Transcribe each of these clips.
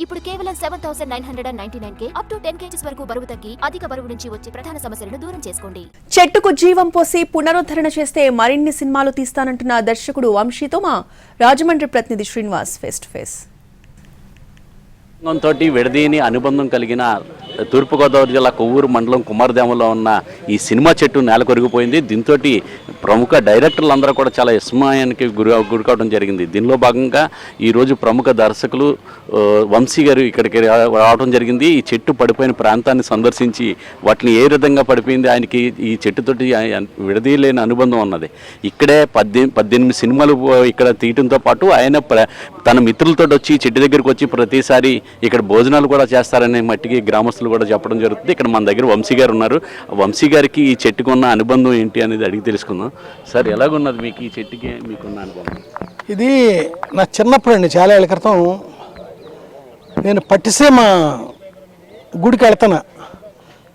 ఇప్పుడు కేవలం 7,999 up to 10 kgs వరకు బరువు తగ్గి అధిక బరువు నుంచి వచ్చే ప్రధాన సమస్యలను దూరం చేసుకోండి. చెట్టుకు జీవం పోసి పునరుద్ధరణ చేస్తే మరిన్ని సినిమాలు తీస్తానంటున్న దర్శకుడు వంశీతో మా రాజమండ్రి ప్రతినిధి శ్రీనివాస్ ఫేస్ టు ఫేస్. తోటి విడదీని అనుబంధం కలిగిన తూర్పుగోదావరి జిల్లా కొవ్వూరు మండలం కుమారదేవంలో ఉన్న ఈ సినిమా చెట్టు నేలకొరిగిపోయింది. దీంతో ప్రముఖ డైరెక్టర్లు అందరూ కూడా చాలా విస్మయానికి గురికావడం జరిగింది. దీనిలో భాగంగా ఈరోజు ప్రముఖ దర్శకులు వంశీ గారు ఇక్కడికి రావడం జరిగింది. ఈ చెట్టు పడిపోయిన ప్రాంతాన్ని సందర్శించి వాటిని ఏ విధంగా పడిపోయింది, ఆయనకి ఈ చెట్టుతోటి విడదీయలేని అనుబంధం ఉన్నది. ఇక్కడే 18 సినిమాలు ఇక్కడ తీయటంతో పాటు ఆయన తన మిత్రులతో వచ్చి చెట్టు దగ్గరికి వచ్చి ప్రతిసారి ఇక్కడ భోజనాలు కూడా చేస్తారనే మట్టికి గ్రామస్తులు కూడా చెప్పడం జరుగుతుంది. ఇక్కడ మన దగ్గర వంశీ గారు ఉన్నారు. వంశీ గారికి ఈ చెట్టుకు ఉన్న అనుబంధం ఏంటి అనేది అడిగి తెలుసుకుందాం. సార్, ఎలాగున్నది మీకు ఈ చెట్టుకి మీకున్న అనుబంధం? ఇది నా చిన్నప్పుడు అండి, చాలా ఏళ్ళ క్రితం నేను పట్టిసీమ గుడికి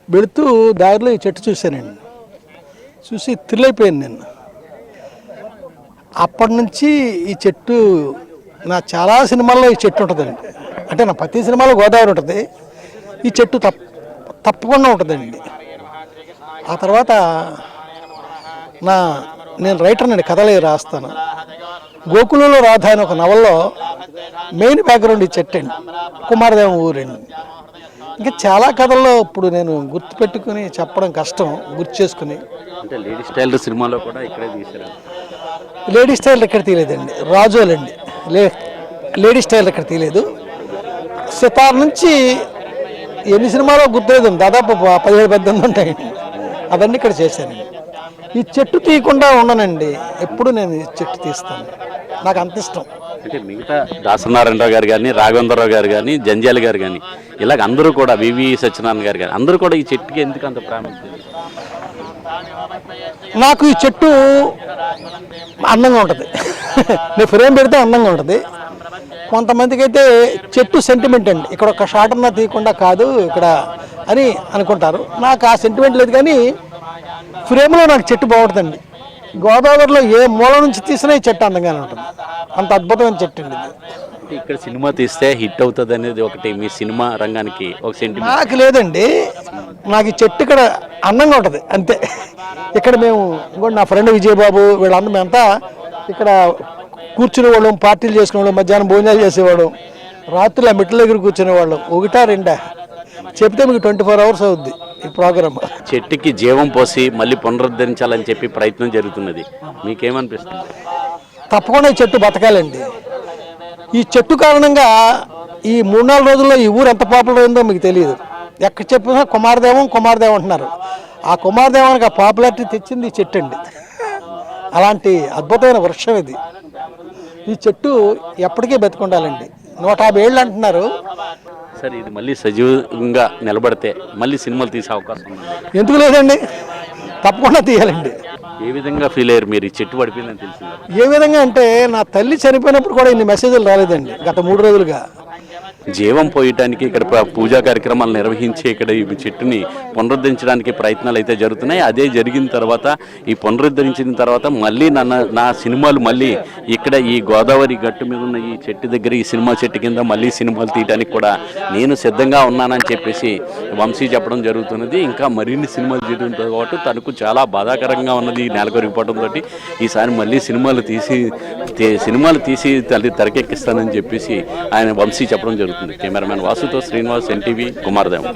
వెళుతూ దారిలో ఈ చెట్టు చూశానండి. చూసి థ్రిల్ అయిపోయాను నేను. అప్పటి నుంచి ఈ చెట్టు నా చాలా సినిమాల్లో ఈ చెట్టు ఉంటుందండి. అంటే నా ప్రతి సినిమాలో గోదావరి ఉంటుంది, ఈ చెట్టు తప్పకుండా ఉంటుందండి. ఆ తర్వాత నేను రైటర్నండి, కథలు రాస్తాను. గోకులంలో రాధ అని ఒక నవల్లో మెయిన్ బ్యాక్గ్రౌండ్ ఈ చెట్టు అండి, కుమారదేవం ఊరండి. ఇంకా చాలా కథల్లో ఇప్పుడు నేను గుర్తుపెట్టుకుని చెప్పడం కష్టం, గుర్తు చేసుకుని. అంటే లేడీ స్టైల్ సినిమాలో కూడా ఇక్కడే తీశారు. లేడీ స్టైల్ ఎక్కడ తీయలేదండి, రాజోలండి. లేడీ స్టైల్ ఎక్కడ తీయలేదు. సితార్ నుంచి ఎన్ని సినిమాలో గుర్తులేదు, దాదాపు 17-18 ఉంటాయండి. అవన్నీ ఇక్కడ చేశానండి. ఈ చెట్టు తీయకుండా ఉండనండి, ఎప్పుడు నేను ఈ చెట్టు తీస్తాను, నాకు అంత ఇష్టం. అంటే మిగతా దాసనారాయణరావు గారు కానీ, రాఘవేంద్రరావు గారు కానీ, జంజాల గారు కానీ, ఇలాగ అందరూ కూడా వివి సత్యనారాయణ గారు కానీ అందరూ కూడా ఈ చెట్టుకి ఎందుకు అంత ప్రాముఖ్యత? నాకు ఈ చెట్టు అందంగా ఉంటుంది. నేను ఫ్రేమ్ పెడితే అందంగా ఉంటుంది. కొంతమందికి అయితే చెట్టు సెంటిమెంట్ అండి, ఇక్కడ ఒక షాట్ అన్నా తీయకుండా కాదు ఇక్కడ అని అనుకుంటారు. నాకు ఆ సెంటిమెంట్ లేదు, కానీ ఫ్రేమ్లో నాకు చెట్టు బాగుంటుందండి. గోదావరిలో ఏ మూల నుంచి తీసినా ఈ చెట్టు అందంగానే ఉంటుంది. అంత అద్భుతమైన చెట్టు అండి ఇది. ఇక్కడ సినిమా తీస్తే హిట్ అవుతుంది అనేది ఒకటి మీ సినిమా రంగానికి ఒక సెంటిమెంట్. నాకు లేదండి, నాకు ఈ చెట్టు ఇక్కడ అందంగా ఉంటుంది అంతే. ఇక్కడ మేము ఇంకోటి నా ఫ్రెండ్ విజయబాబు వీళ్ళందరూ మేమంతా ఇక్కడ కూర్చునేవాళ్ళం, పార్టీలు చేసుకునేవాళ్ళం, మధ్యాహ్నం భోజనాలు చేసేవాళ్ళం, రాత్రులు ఆ మెట్ల దగ్గర కూర్చునేవాళ్ళం. 1-2 చెప్తే మీకు 24 hours అవుద్ది ఈ ప్రోగ్రామ్. చెట్టుకి జీవం పోసి మళ్ళీ పునరుద్ధరించాలని చెప్పి ప్రయత్నం జరుగుతున్నది, మీకేమనిపిస్తుంది? తప్పకుండా ఈ చెట్టు బతకాలండి. ఈ చెట్టు కారణంగా ఈ 3-4 రోజుల్లో ఈ ఊరు ఎంత పాపులర్ అయిందో మీకు తెలియదు. ఎక్కడ చెప్పినా కుమారదేవం అంటున్నారు. ఆ కుమారదేవానికి ఆ పాపులారిటీ తెచ్చింది ఈ చెట్టు అండి. అలాంటి అద్భుతమైన వృక్షం ఇది. ఈ చెట్టు ఎప్పటికీ బతికుండాలండి. 150 ఏళ్ళు అంటున్నారు. సరే, ఇది మళ్ళీ సజీవంగా నిలబడితే మళ్ళీ సినిమాలు తీసే అవకాశం ఉంది? ఎందుకు లేదండి, తప్పకుండా తీయాలండి. ఏ విధంగా ఫీల్ అయ్యారు మీరు ఈ చెట్టు పడిపోయిందని తెలిసింది? ఏ విధంగా అంటే నా తల్లి చనిపోయినప్పుడు కూడా ఇన్ని మెసేజ్లు రాలేదండి గత 3 రోజులుగా. జీవం పోయటానికి ఇక్కడ పూజా కార్యక్రమాలు నిర్వహించి ఇక్కడ ఈ చెట్టుని పునరుద్ధరించడానికి ప్రయత్నాలు అయితే జరుగుతున్నాయి. అదే జరిగిన తర్వాత, ఈ పునరుద్ధరించిన తర్వాత మళ్ళీ నా సినిమాలు మళ్ళీ ఇక్కడ ఈ గోదావరి గట్టు మీద ఉన్న ఈ చెట్టు దగ్గర ఈ సినిమా చెట్టు కింద మళ్ళీ సినిమాలు తీయడానికి కూడా నేను సిద్ధంగా ఉన్నానని చెప్పేసి వంశీ చెప్పడం జరుగుతున్నది. ఇంకా మరిన్ని సినిమాలు తీయడంతో పాటు తనకు చాలా బాధాకరంగా ఉన్నది ఈ నెలకొరిగిపోవడంతో ఈసారి మళ్ళీ సినిమాలు తీసి తెరకెక్కిస్తానని చెప్పేసి ఆయన వంశీ చెప్పడం జరుగుతుంది. కెమెరామెన్ వాసుతో శ్రీనివాస్, ఎన్టీవీ, కుమారదేవం.